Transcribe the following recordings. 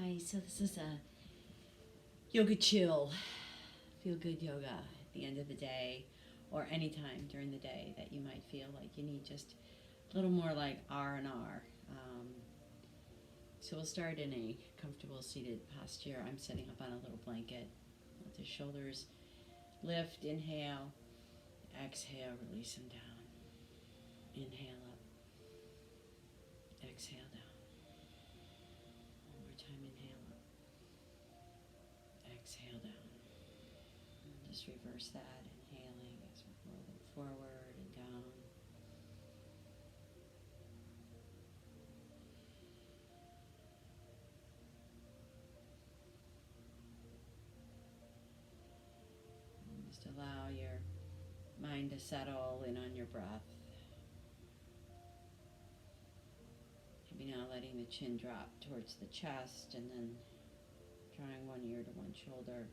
Hi, so this is a yoga chill, feel good yoga at the end of the day or anytime during the day that you might feel like you need just a little more like R&R. So we'll start in a comfortable seated posture. I'm sitting up on a little blanket. Let the shoulders lift, inhale, exhale, release them down. Inhale up, exhale down. One more time, inhale up, exhale down. Just reverse that, inhaling as we're rolling forward and down. And just allow your mind to settle in on your breath. Maybe now letting the chin drop towards the chest and then drawing one ear to one shoulder.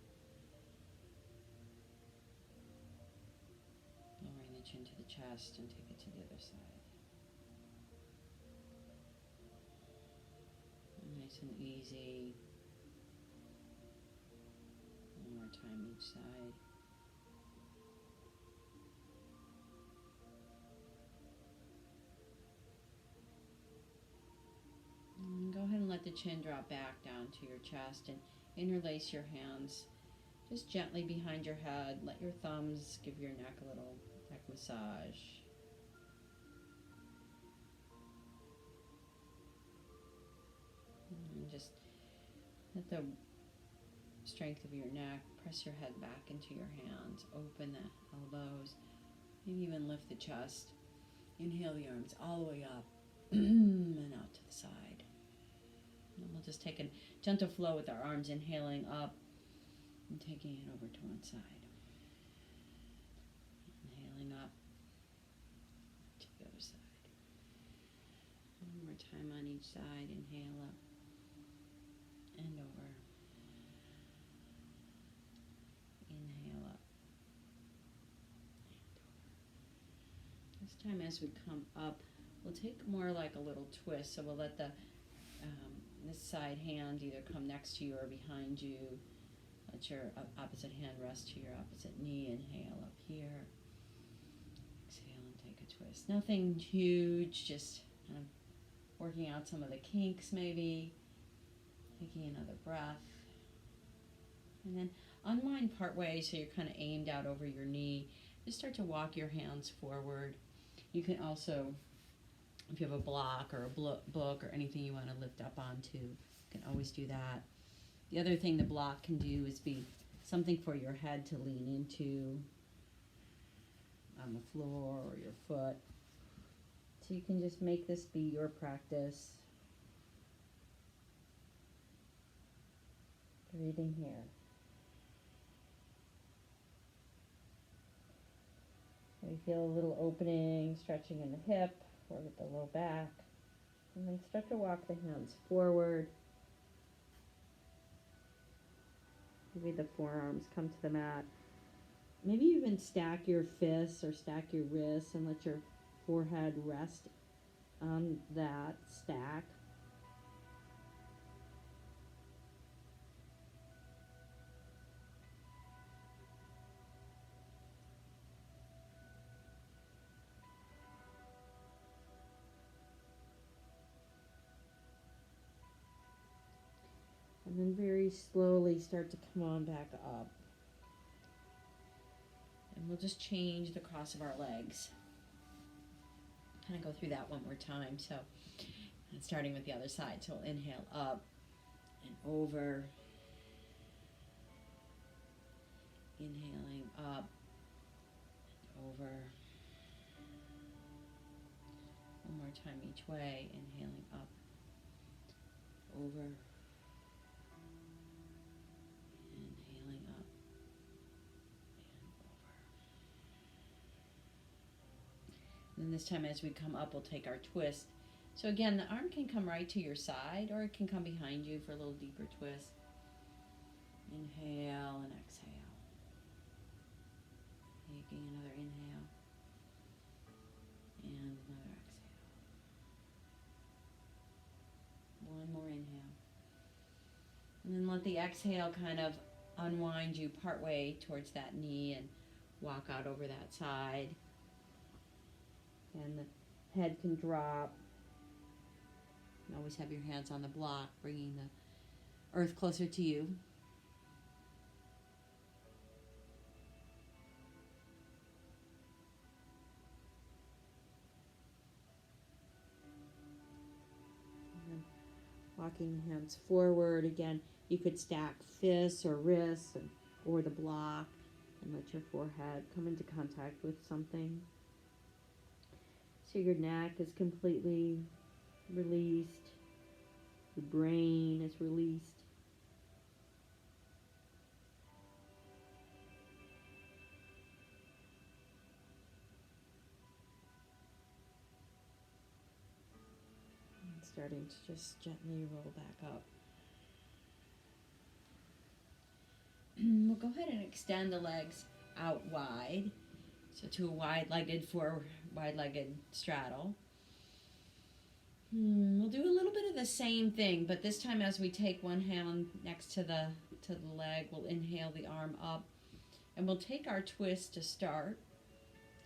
Lowering the chin to the chest and take it to the other side. Nice and easy. One more time each side. And go ahead and let the chin drop back down to your chest and interlace your hands just gently behind your head. Let your thumbs give your neck a little neck massage. And just let the strength of your neck press your head back into your hands. Open the elbows. Maybe even lift the chest. Inhale the arms all the way up and out to the side. And we'll just take a gentle flow with our arms, inhaling up and taking it over to one side. Inhaling up to the other side. One more time on each side. Inhale up and over. Inhale up and over. This time as we come up, we'll take more like a little twist. So we'll let this side hand either come next to you or behind you. Let your opposite hand rest to your opposite knee. Inhale up here. Exhale and take a twist. Nothing huge, just kind of working out some of the kinks maybe. Taking another breath. And then unwind part way so you're kind of aimed out over your knee. Just start to walk your hands forward. You can also, if you have a block or a book or anything you want to lift up onto, you can always do that. The other thing the block can do is be something for your head to lean into on the floor or your foot. So you can just make this be your practice. Breathing here. We feel a little opening, stretching in the hip or with the low back. And then start to walk the hands forward. Maybe the forearms come to the mat. Maybe even stack your fists or stack your wrists and let your forehead rest on that stack. And then very slowly start to come on back up. And we'll just change the cross of our legs. Kind of go through that one more time. So, starting with the other side. So we'll inhale up and over. Inhaling up and over. One more time each way. Inhaling up, over. Inhaling up and over. And then this time as we come up, we'll take our twist. So again, the arm can come right to your side or it can come behind you for a little deeper twist. Inhale and exhale. Taking another inhale and another exhale. One more inhale And then let the exhale kind of unwind you partway towards that knee and walk out over that side. And the head can drop. You always have your hands on the block, bringing the earth closer to you. Walking the hands forward. Again, you could stack fists or wrists or the block and let your forehead come into contact with something. So your neck is completely released. Your brain is released. And starting to just gently roll back up. We'll go ahead and extend the legs out wide. So to a wide-legged straddle. We'll do a little bit of the same thing, but this time as we take one hand next to the leg, we'll inhale the arm up. And we'll take our twist to start.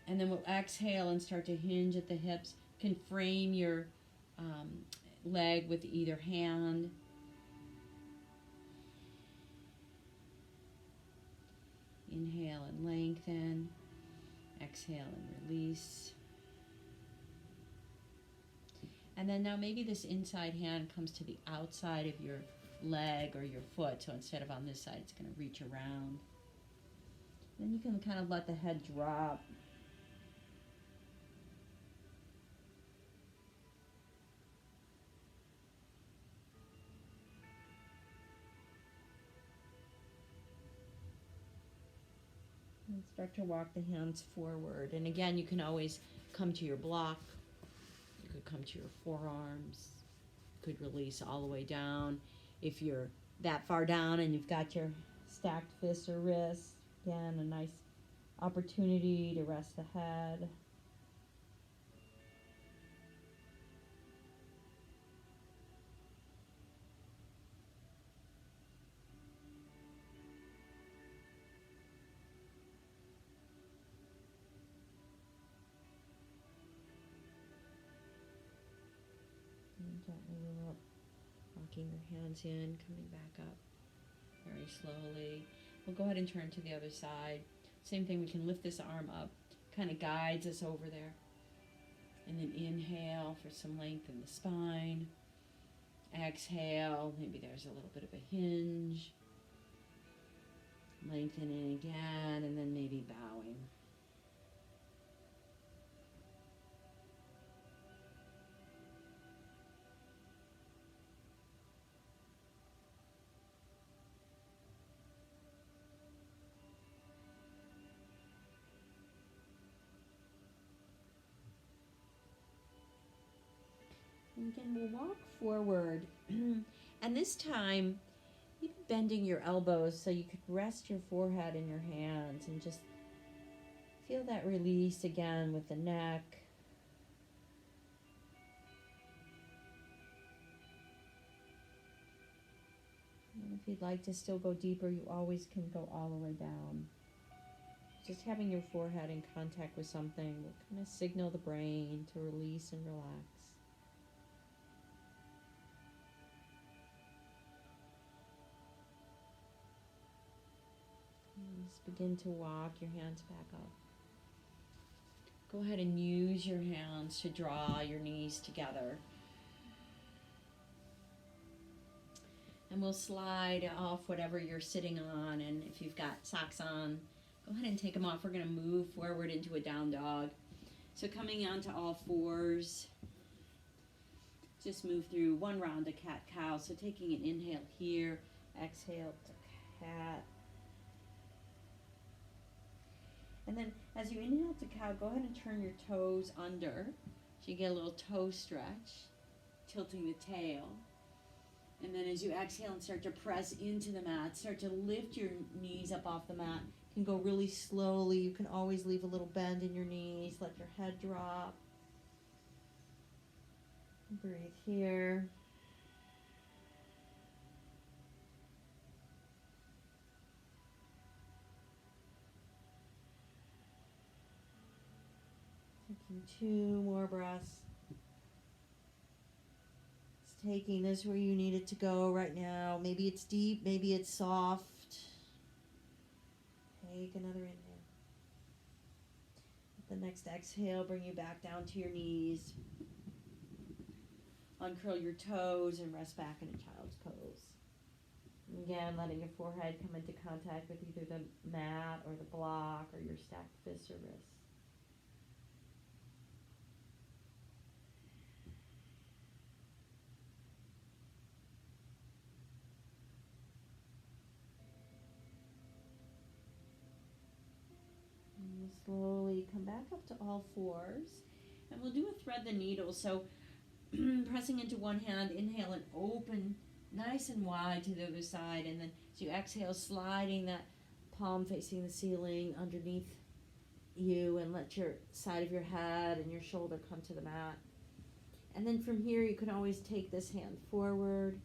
And then we'll exhale and start to hinge at the hips. You can frame your leg with either hand. Inhale and lengthen. Exhale and release. And then now maybe this inside hand comes to the outside of your leg or your foot. So instead of on this side, it's going to reach around. Then you can kind of let the head drop. And start to walk the hands forward. And again, you can always come to your block. You could come to your forearms. You could release all the way down. If you're that far down and you've got your stacked fists or wrists, again, a nice opportunity to rest the head. And gently roll up, walking your hands in, coming back up very slowly. We'll go ahead and turn to the other side. Same thing, we can lift this arm up, kind of guides us over there. And then inhale for some length in the spine. Exhale, maybe there's a little bit of a hinge. Lengthening again, and then maybe bowing. And again, we'll walk forward. And this time, even bending your elbows so you could rest your forehead in your hands and just feel that release again with the neck. And if you'd like to still go deeper, you always can go all the way down. Just having your forehead in contact with something will kind of signal the brain to release and relax. Just begin to walk your hands back up. Go ahead and use your hands to draw your knees together. And we'll slide off whatever you're sitting on, and if you've got socks on, go ahead and take them off. We're going to move forward into a down dog. So coming onto all fours, just move through one round of cat-cow. So taking an inhale here, exhale to cat. And then as you inhale to cow, go ahead and turn your toes under. So you get a little toe stretch, tilting the tail. And then as you exhale and start to press into the mat, start to lift your knees up off the mat. You can go really slowly. You can always leave a little bend in your knees. Let your head drop. Breathe here. And 2 more breaths. It's taking this where you need it to go right now. Maybe it's deep, maybe it's soft. Take another inhale. The next exhale, bring you back down to your knees. Uncurl your toes and rest back into child's pose. Again, letting your forehead come into contact with either the mat or the block or your stacked fists or wrists. And we'll slowly come back up to all fours. And we'll do a thread the needle. So pressing into one hand, inhale and open nice and wide to the other side. And then as you exhale, sliding that palm facing the ceiling underneath you, and let your side of your head and your shoulder come to the mat. And then from here, you can always take this hand forward.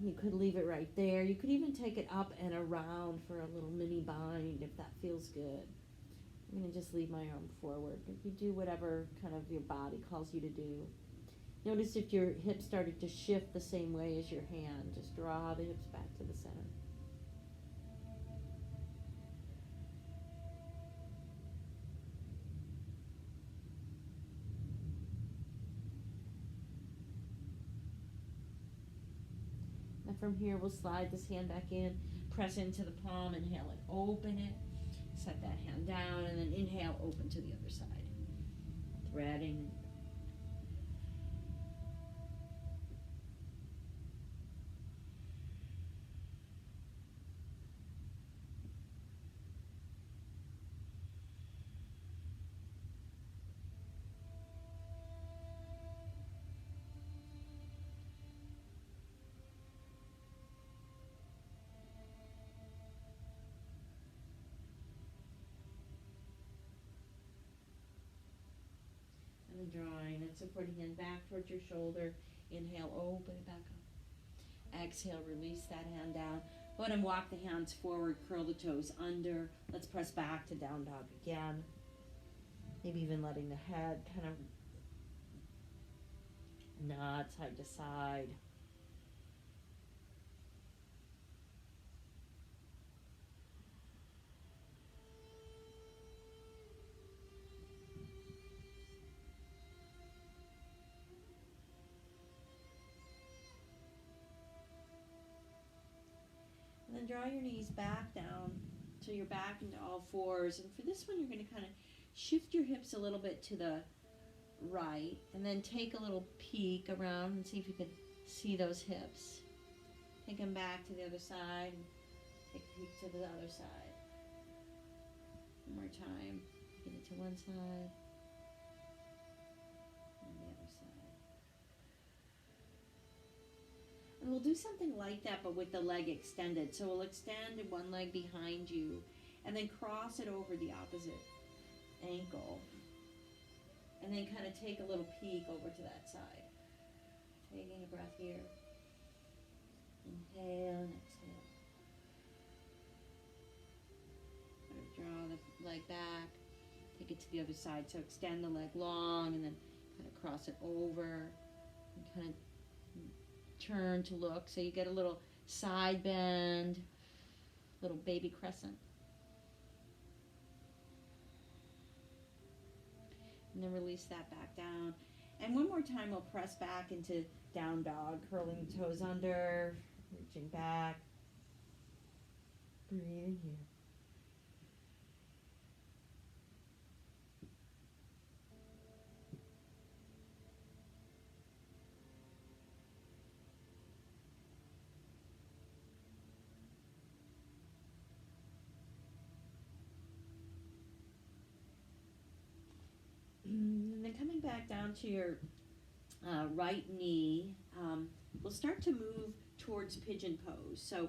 You could leave it right there. You could even take it up and around for a little mini bind if that feels good. I'm going to just leave my arm forward, but you do whatever kind of your body calls you to do. Notice if your hips started to shift the same way as your hand. Just draw the hips back to the center. Now from here, we'll slide this hand back in, press into the palm, inhale and open it. Set that hand down, and then inhale, open to the other side. Threading. And drawing and supporting hand back towards your shoulder. Inhale, open it back up. Exhale, release that hand down. Go ahead and walk the hands forward, curl the toes under. Let's press back to down dog again. Maybe even letting the head kind of nod side to side. And then draw your knees back down so you're back into all fours. And for this one, you're going to kind of shift your hips a little bit to the right, and then take a little peek around and see if you can see those hips. Take them back to the other side, and take a peek to the other side. One more time. Get it to one side and the other side. And we'll do something like that, but with the leg extended. So we'll extend one leg behind you and then cross it over the opposite ankle. And then kind of take a little peek over to that side. Taking a breath here. Inhale and exhale. Draw the leg back. Take it to the other side. So extend the leg long and then kind of cross it over. And kind of turn to look. So you get a little side bend, little baby crescent. And then release that back down. And one more time, we'll press back into down dog, curling the toes under, reaching back. Breathing here. And then coming back down to your right knee, we'll start to move towards pigeon pose. So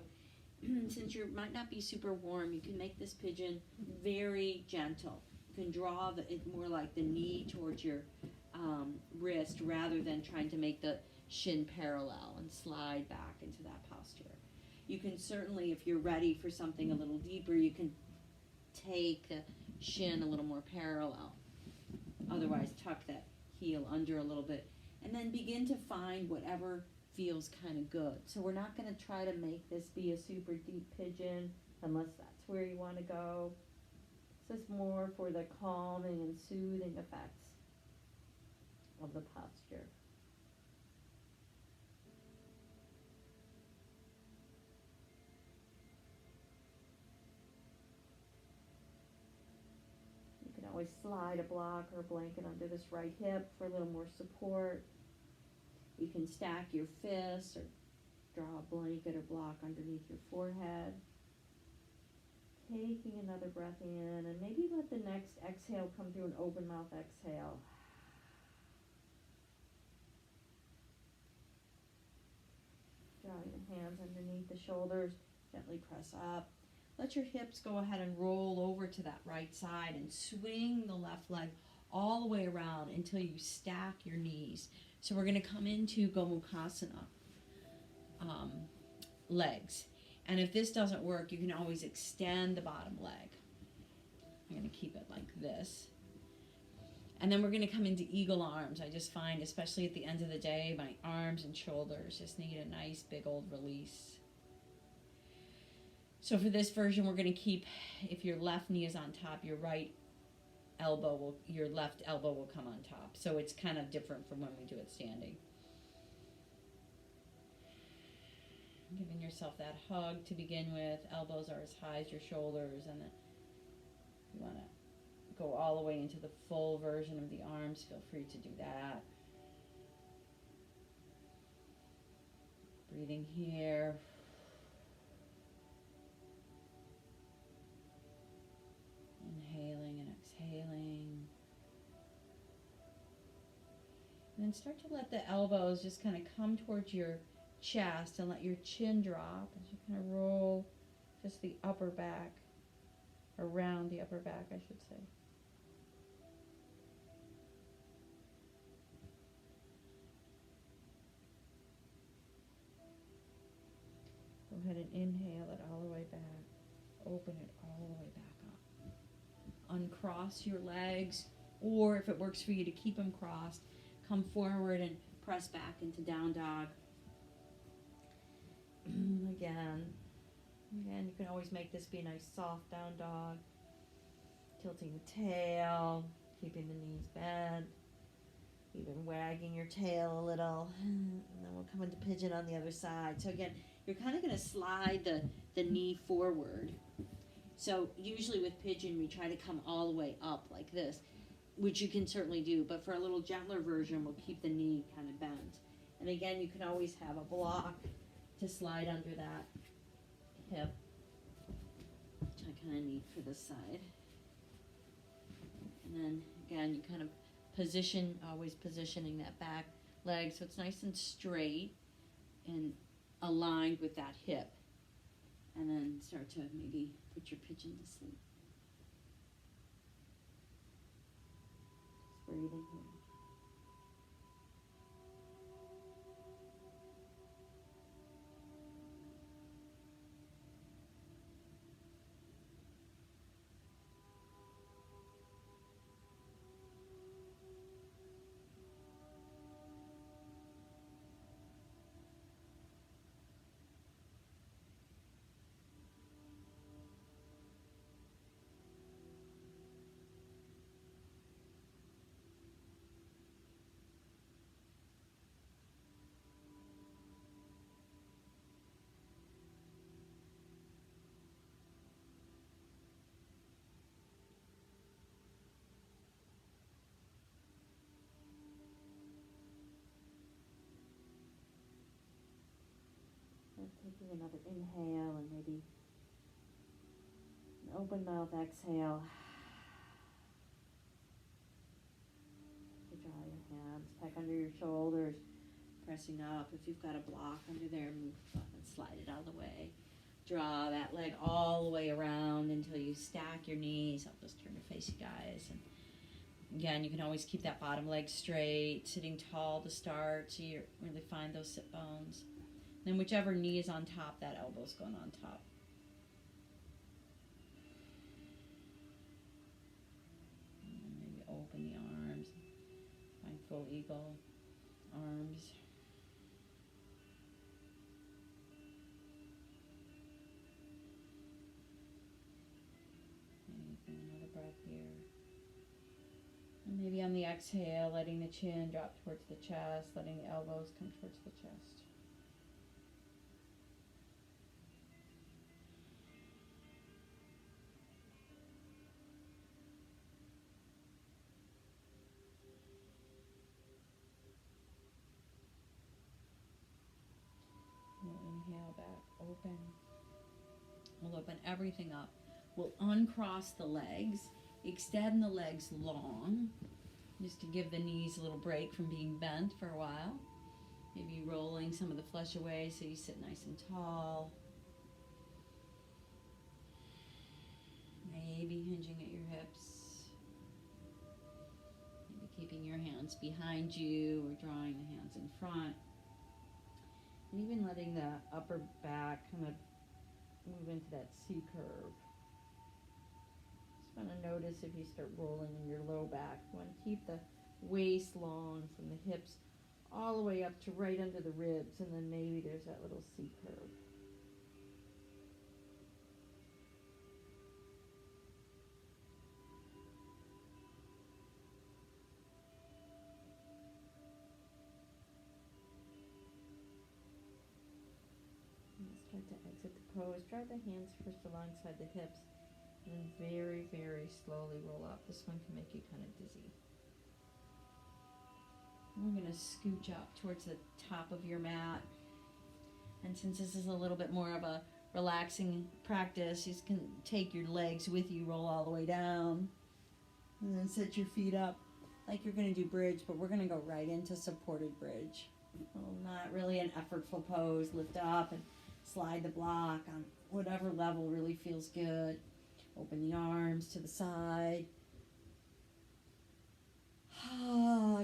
since you might not be super warm, you can make this pigeon very gentle. You can draw it more like the knee towards your wrist rather than trying to make the shin parallel and slide back into that posture. You can certainly, if you're ready for something a little deeper, you can take the shin a little more parallel. Otherwise, tuck that heel under a little bit. And then begin to find whatever feels kind of good. So we're not going to try to make this be a super deep pigeon unless that's where you want to go. This is more for the calming and soothing effects of the posture. You can always slide a block or a blanket under this right hip for a little more support. You can stack your fists or draw a blanket or block underneath your forehead. Taking another breath in, and maybe let the next exhale come through an open mouth exhale. Draw your hands underneath the shoulders, gently press up. Let your hips go ahead and roll over to that right side and swing the left leg all the way around until you stack your knees. So we're going to come into Gomukhasana, legs. And if this doesn't work, you can always extend the bottom leg. I'm going to keep it like this. And then we're going to come into eagle arms. I just find, especially at the end of the day, my arms and shoulders just need a nice big old release. So for this version, we're going to keep, if your left knee is on top, your left elbow will come on top. So it's kind of different from when we do it standing. Giving yourself that hug to begin with. Elbows are as high as your shoulders, and then you want to go all the way into the full version of the arms. Feel free to do that. Breathing here. Inhaling and exhaling. And then start to let the elbows just kind of come towards your chest and let your chin drop as you kind of roll just the upper back, around the upper back, I should say. Go ahead and inhale it all the way back. Open it all the way back up. Uncross your legs, or if it works for you to keep them crossed, come forward and press back into down dog. Again, you can always make this be a nice soft down dog. Tilting the tail, keeping the knees bent, even wagging your tail a little. And then we'll come into pigeon on the other side. So again, you're kind of going to slide the knee forward. So usually with pigeon, we try to come all the way up like this, which you can certainly do. But for a little gentler version, we'll keep the knee kind of bent. And again, you can always have a block to slide under that hip, which I kind of need for this side. And then again, you kind of always positioning that back leg so it's nice and straight and aligned with that hip. And then start to maybe put your pigeon to sleep. Just breathing here. Taking another inhale and maybe an open mouth exhale. Draw your hands, peck under your shoulders, pressing up. If you've got a block under there, move up and slide it out of the way. Draw that leg all the way around until you stack your knees. I'll just turn to face you guys. And again, you can always keep that bottom leg straight, sitting tall to start so you really find those sit bones. Then whichever knee is on top, that elbow's going on top. full eagle arms. And another breath here. And maybe on the exhale, letting the chin drop towards the chest, letting the elbows come towards the chest. We'll inhale back, open. We'll open everything up. We'll uncross the legs, extend the legs long, just to give the knees a little break from being bent for a while. Maybe rolling some of the flesh away so you sit nice and tall. Maybe hinging at your hips. Maybe keeping your hands behind you or drawing the hands in front. And even letting the upper back kind of move into that C curve. Just want to notice if you start rolling in your low back. You want to keep the waist long from the hips all the way up to right under the ribs, and then maybe there's that little C curve. Start to exit the pose. Draw the hands first alongside the hips, and then very, very slowly roll up. This one can make you kind of dizzy. We're going to scooch up towards the top of your mat. And since this is a little bit more of a relaxing practice, you can take your legs with you, roll all the way down, and then set your feet up like you're going to do bridge, but we're going to go right into supported bridge. Well, not really an effortful pose. Lift up and slide the block on whatever level really feels good. Open the arms to the side.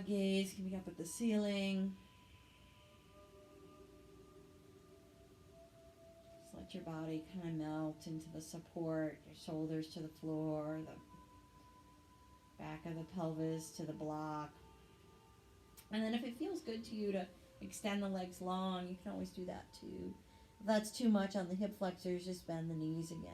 Gaze coming up at the ceiling. Just let your body kind of melt into the support, your shoulders to the floor, the back of the pelvis to the block. And then if it feels good to you to extend the legs long, you can always do that too. If that's too much on the hip flexors, just bend the knees again.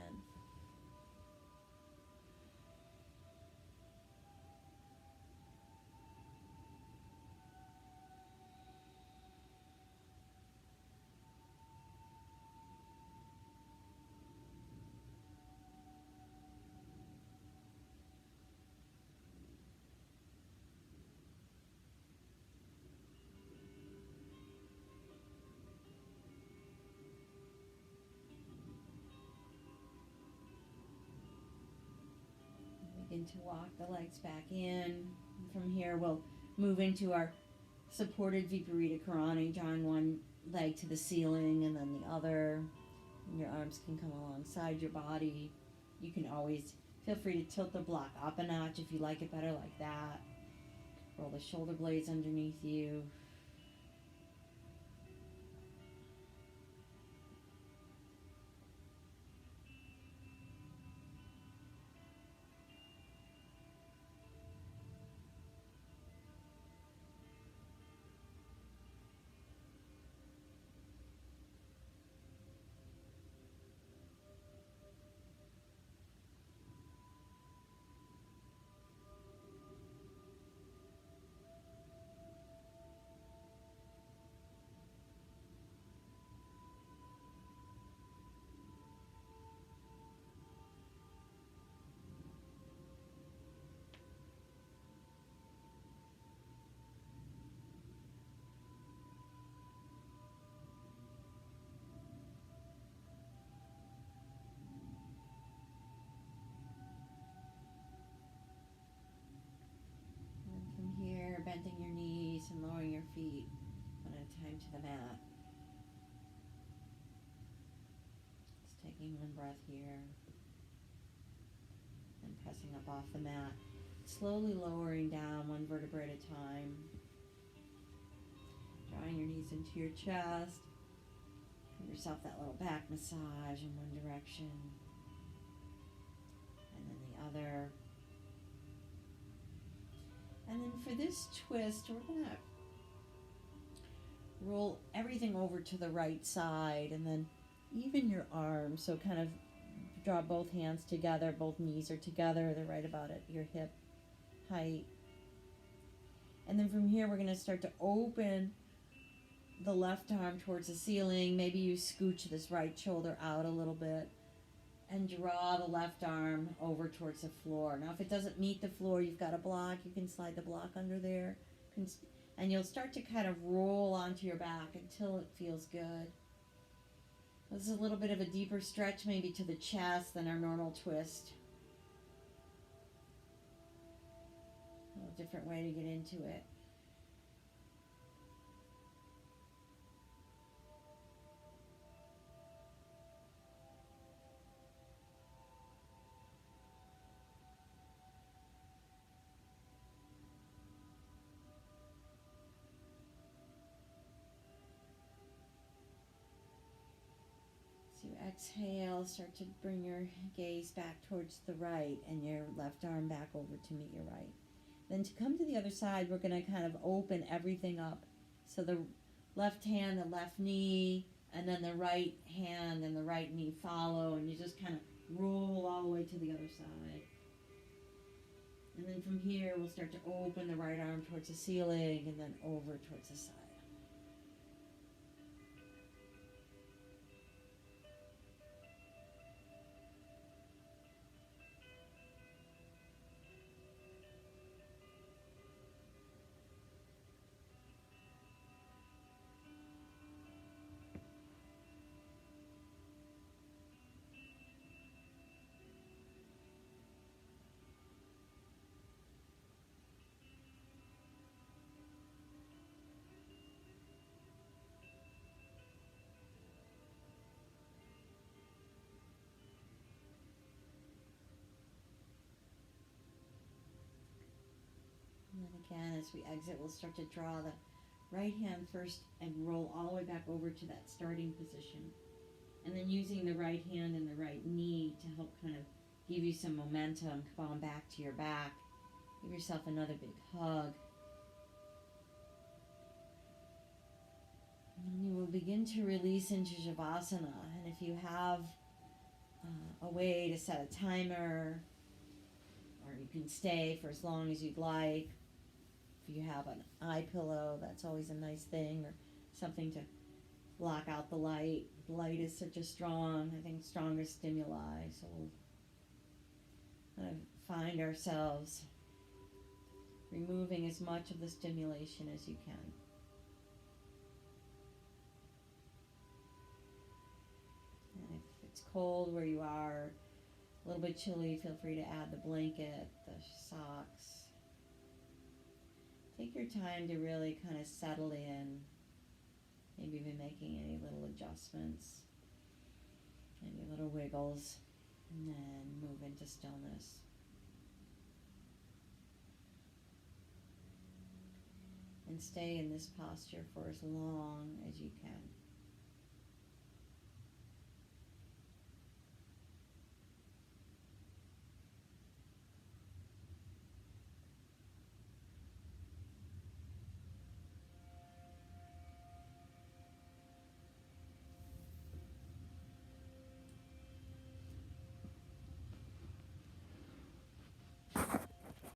Begin to walk the legs back in. From here, we'll move into our supported Viparita Karani, drawing one leg to the ceiling and then the other. And your arms can come alongside your body. You can always feel free to tilt the block up a notch if you like it better like that. Roll the shoulder blades underneath you. Bending your knees and lowering your feet one at a time to the mat. Just taking one breath here and pressing up off the mat. Slowly lowering down one vertebrae at a time. Drawing your knees into your chest. Give yourself that little back massage in one direction and then the other. And then for this twist, we're gonna roll everything over to the right side and then even your arms. So kind of draw both hands together, both knees are together, they're right about at your hip height. And then from here, we're going to start to open the left arm towards the ceiling. Maybe you scooch this right shoulder out a little bit and draw the left arm over towards the floor. Now, if it doesn't meet the floor, you've got a block. You can slide the block under there. And you'll start to kind of roll onto your back until it feels good. This is a little bit of a deeper stretch maybe to the chest than our normal twist. A different way to get into it. So you exhale, start to bring your gaze back towards the right and your left arm back over to meet your right. Then to come to the other side, we're going to kind of open everything up. So the left hand, the left knee, and then the right hand and the right knee follow, and you just kind of roll all the way to the other side. And then from here, we'll start to open the right arm towards the ceiling and then over towards the side. And then again, as we exit, we'll start to draw the right hand first and roll all the way back over to that starting position. And then using the right hand and the right knee to help kind of give you some momentum, come on back to your back. Give yourself another big hug. And then you will begin to release into Shavasana. And if you have a way to set a timer, or you can stay for as long as you'd like. If you have an eye pillow, that's always a nice thing, or something to block out the light. The light is such a strong, I think, strongest stimuli. So we'll kind of find ourselves removing as much of the stimulation as you can. And if it's cold where you are, a little bit chilly, feel free to add the blanket, the socks. Take your time to really kind of settle in, maybe even making any little adjustments, maybe little wiggles, and then move into stillness. And stay in this posture for as long as you can.